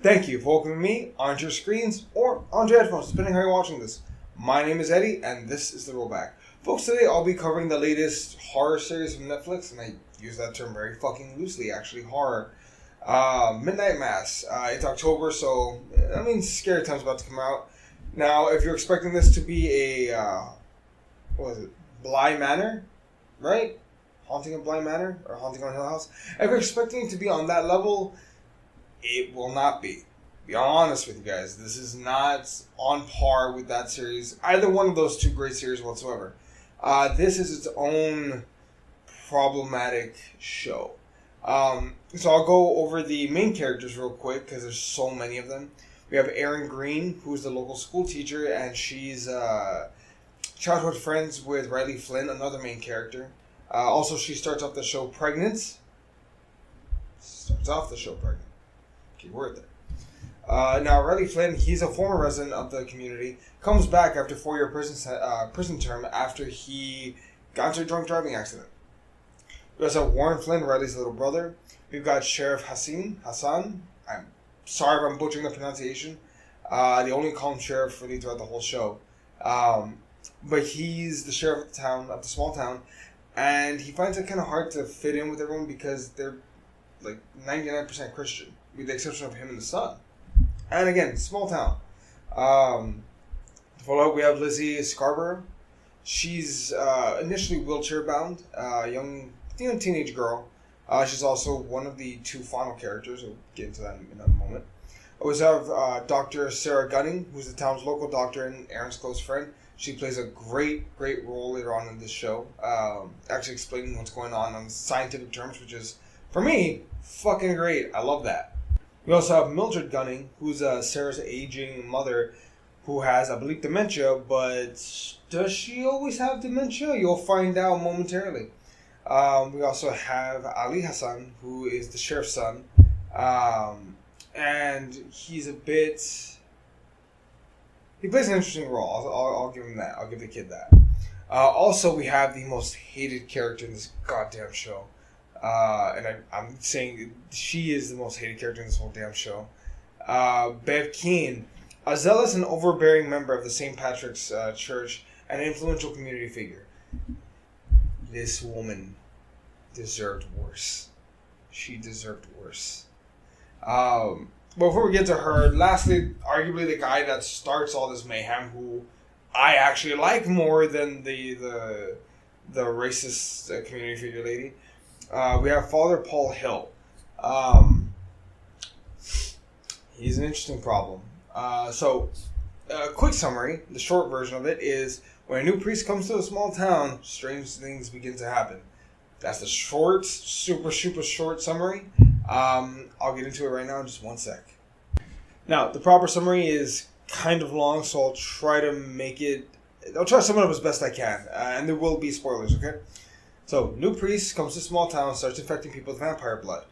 Thank you for welcoming me onto your screens or onto your headphones, depending how you're watching this. My name is Eddie, and this is The Rollback. Folks, today I'll be covering the latest horror series from Netflix, and I use that term very fucking loosely, actually, horror. Midnight Mass. It's October, so, scary time's about to come out. Now, if you're expecting this to be a, Bly Manor, right? Haunting of Bly Manor, or Haunting on Hill House. If you're expecting it to be on that level, it will not be. Be honest with you guys. This is not on par with that series. Either one of those two great series whatsoever. This is its own problematic show. So I'll go over the main characters real quick because there's so many of them. We have Erin Green, who's the local school teacher, and she's childhood friends with Riley Flynn, another main character. Also, she starts off the show pregnant. Key word there. Now, Riley Flynn, he's a former resident of the community, comes back after a 4-year prison term after he got into a drunk driving accident. We also have Warren Flynn, Riley's little brother. We've got Sheriff Hassan. I'm sorry if I'm butchering the pronunciation. They only call him Sheriff really throughout the whole show. But he's the sheriff of the small town, and he finds it kind of hard to fit in with everyone because they're like 99% Christian, with the exception of him and the son. And again, small town. To follow up, we have Lizzie Scarborough. She's initially wheelchair bound, young teenage girl. She's also one of the two final characters. We'll get into that in a moment. We also have Dr. Sarah Gunning, who's the town's local doctor and Aaron's close friend. She plays a great role later on in this show, actually explaining what's going on scientific terms, which is, for me, fucking great. I love that. We also have Mildred Gunning, who's Sarah's aging mother, who has, I believe, dementia, but does she always have dementia? You'll find out momentarily. We also have Ali Hassan, who is the sheriff's son, and he's a bit... He plays an interesting role. I'll give him that. I'll give the kid that. Also, we have the most hated character in this goddamn show. And I'm saying she is the most hated character in this whole damn show. Bev King, a zealous and overbearing member of the St. Patrick's Church and an influential community figure. This woman deserved worse. She deserved worse. Before we get to her, lastly, arguably the guy that starts all this mayhem, who I actually like more than the racist community figure lady. We have Father Paul Hill. He's an interesting problem. So, quick summary, the short version of it is, when a new priest comes to a small town, strange things begin to happen. That's the short, super short summary. I'll get into it right now in just one sec. Now, the proper summary is kind of long, so I'll try to sum it up as best I can. And there will be spoilers, okay? So, new priest comes to small town, starts infecting people with vampire blood.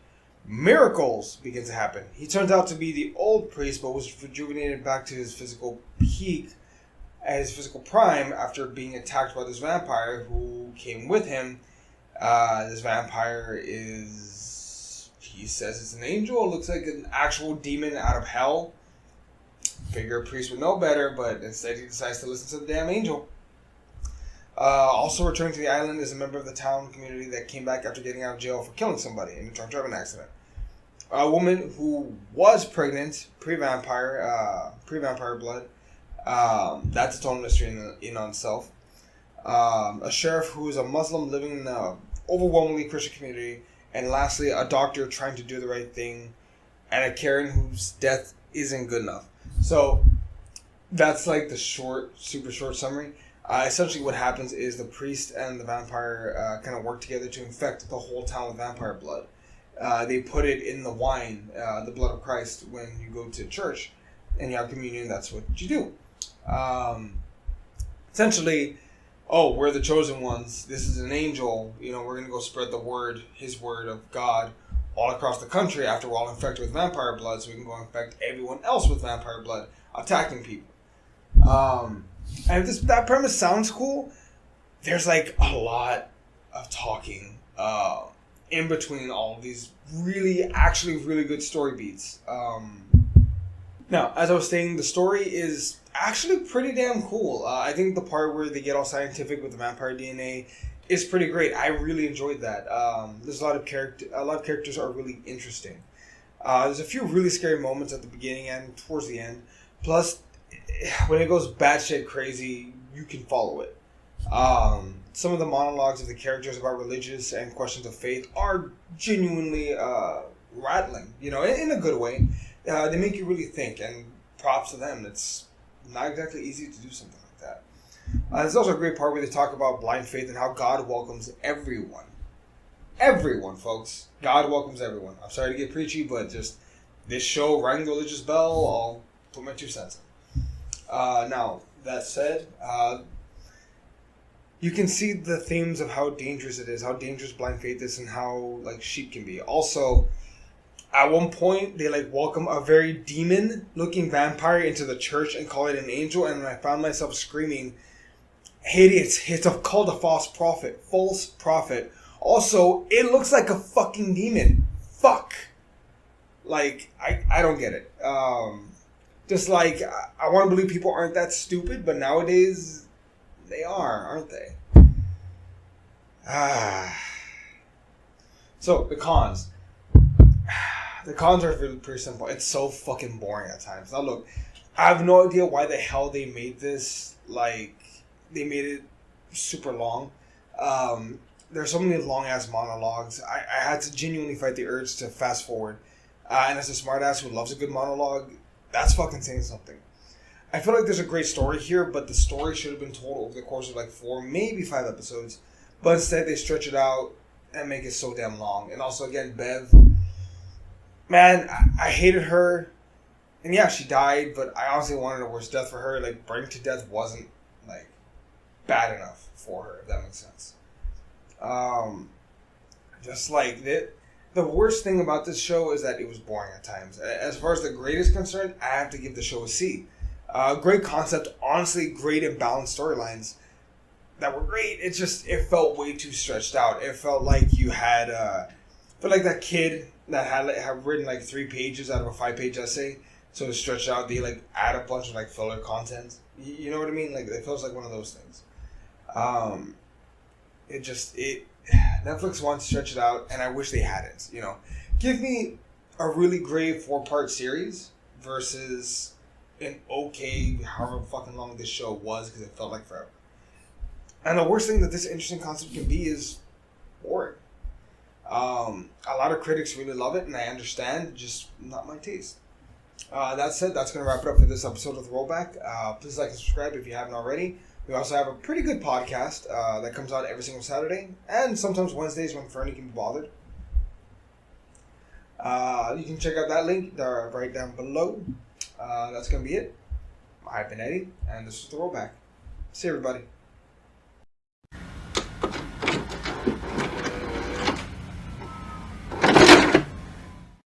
Miracles begin to happen. He turns out to be the old priest, but was rejuvenated back to his physical peak, at his physical prime, after being attacked by this vampire who came with him. This vampire he says it's an angel. It looks like an actual demon out of hell. Figure a priest would know better, but instead he decides to listen to the damn angel. Also returning to the island is a member of the town community that came back after getting out of jail for killing somebody in a drunk driving accident. A woman who was pregnant, pre-vampire blood. That's its own mystery in on itself. A sheriff who is a Muslim living in an overwhelmingly Christian community. And lastly, a doctor trying to do the right thing, and a Karen whose death isn't good enough. So, that's like the super short summary. Essentially what happens is the priest and the vampire kind of work together to infect the whole town with vampire blood. They put it in the wine, the blood of Christ, when you go to church and you have communion. That's what you do. Essentially, we're the chosen ones. This is an angel. We're going to go spread the word, his word of God, all across the country after we're all infected with vampire blood, so we can go infect everyone else with vampire blood, attacking people. And if that premise sounds cool, there's like a lot of talking in between all of these really good story beats. Now, as I was saying, the story is actually pretty damn cool. I think the part where they get all scientific with the vampire DNA is pretty great. I really enjoyed that. There's a lot of characters are really interesting. There's a few really scary moments at the beginning and towards the end. Plus, when it goes batshit crazy, you can follow it. Some of the monologues of the characters about religious and questions of faith are genuinely rattling, in a good way. They make you really think, and props to them. It's not exactly easy to do something like that. There's also a great part where they talk about blind faith and how God welcomes everyone. Everyone, folks. God welcomes everyone. I'm sorry to get preachy, but just this show rang the religious bell. I'll put my 2 cents in. Now, that said, you can see the themes of how dangerous it is, how dangerous blind faith is, and how sheep can be. Also, at one point, they welcome a very demon-looking vampire into the church and call it an angel, and I found myself screaming, "Hey, it's called a false prophet. False prophet." Also, it looks like a fucking demon. Fuck. I don't get it. I want to believe people aren't that stupid, but nowadays, they are, aren't they? So, the cons. The cons are really pretty simple. It's so fucking boring at times. Now look, I have no idea why the hell they made this, they made it super long. There's so many long-ass monologues. I had to genuinely fight the urge to fast forward. And as a smartass who loves a good monologue, that's fucking saying something. I feel like there's a great story here, but the story should have been told over the course of 4, maybe 5 episodes. But instead, they stretch it out and make it so damn long. And also, again, Bev, man, I hated her. And yeah, she died, but I honestly wanted a worse death for her. Burning to death wasn't, bad enough for her, if that makes sense. The worst thing about this show is that it was boring at times. As far as the grade is concerned, I have to give the show a C. Great concept, honestly, great and balanced storylines that were great. It felt way too stretched out. It felt like you had, that kid that had written 3 pages out of a 5-page essay, so to stretch out, they add a bunch of filler content. You know what I mean? It feels like one of those things. Netflix wants to stretch it out, and I wish they hadn't. Give me a really great 4-part series versus an okay, however fucking long this show was, because it felt like forever. And the worst thing that this interesting concept can be is boring. A lot of critics really love it, and I understand, just not my taste. That said, that's going to wrap it up for this episode of The Rollback. Please like and subscribe if you haven't already. We also have a pretty good podcast that comes out every single Saturday, and sometimes Wednesdays when Fernie can be bothered. You can check out that link right down below. That's going to be it. I've been Eddie, and this is The Rollback. See you, everybody.